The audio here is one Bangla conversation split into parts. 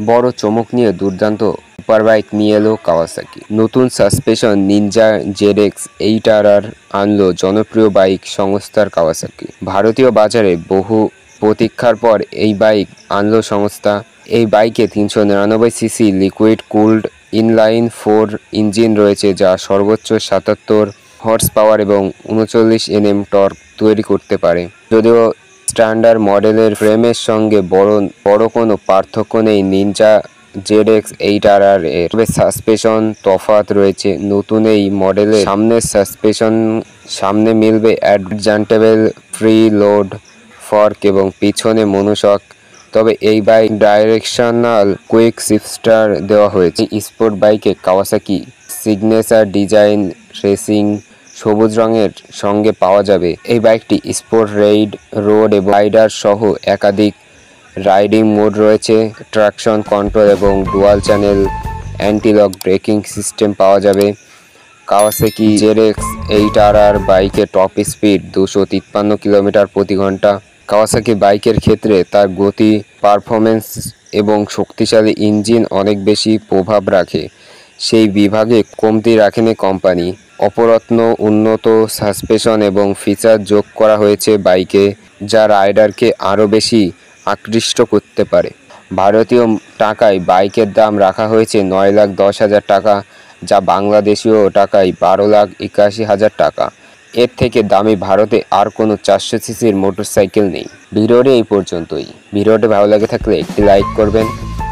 বড় চমক নিয়ে দুর্দান্ত সুপার বাইক নিয়ে এলো কাওয়াসাকি। নতুন সাসপেনশন নিনজা জেডএক্স 8RR আনলো জনপ্রিয় বাইক সংস্থার কাওয়াসাকি। ভারতীয় বাজারে বহু প্রতীক্ষার পর এই বাইক আনলো সংস্থা। এই বাইকে 399cc liquid cooled inline 4 engine রয়েছে, যা সর্বোচ্চ 77 হর্স পাওয়ার এবং 39 Nm টর্ক তৈরি করতে পারে। যদিও স্ট্যান্ডার্ড মডেলের ফ্রেমের সঙ্গে বড় কোনো পার্থক্য নেই নিনজা জেডএক্স 8RR এর, তবে সাসপেনশন তফাৎ রয়েছে। নতুন এই মডেলের সামনের সাসপেনশন সামনে মিলবে অ্যাডজাস্টেবল ফ্রি লোড ফর্ক এবং পিছনে মনোশক। তবে এই বাইক ডাইরেকশনাল কুইক শিফটার দেওয়া হয়েছে। স্পোর্ট বাইকে কাওয়াসাকি সিগনেচার ডিজাইন রেসিং সবুজ রঙের সঙ্গে পাওয়া যাবে। এই বাইকটি স্পোর্ট রেইড রোড এবং রাইডার সহ একাধিক রাইডিং মোড রয়েছে। ট্রাকশন কন্ট্রোল এবং dual channel anti-lock braking system পাওয়া যাবে। কাওয়াসাকি জেডএক্স 8RR বাইকের টপ স্পিড 253 কিলোমিটার প্রতি ঘন্টা। কাওয়াসাকি বাইকের ক্ষেত্রে তার গতি, পারফরমেন্স এবং শক্তিশালী ইঞ্জিন অনেক বেশি প্রভাব রাখে। সেই বিভাগে কমতি রাখেনি কোম্পানি। অপরত্ন উন্নত সাসপেনশন এবং ফিচার যোগ করা হয়েছে বাইকে, যা রাইডারকে আরও বেশি আকৃষ্ট করতে পারে। ভারতীয় টাকায় বাইকের দাম রাখা হয়েছে 9,10,000 টাকা, যা বাংলাদেশীয় টাকায় 12,81,000 টাকা। এর থেকে দামি ভারতে আর কোনো 400cc মোটরসাইকেল নেই। ভিডিওটি এই পর্যন্তই। ভিডিওটি ভালো লাগে থাকলে একটি লাইক করবেন।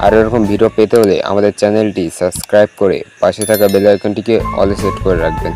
আর এরকম ভিডিও পেতে হলে আমাদের চ্যানেলটি সাবস্ক্রাইব করে পাশে থাকা বেল আইকনটিকে অলে সেট করে রাখবেন।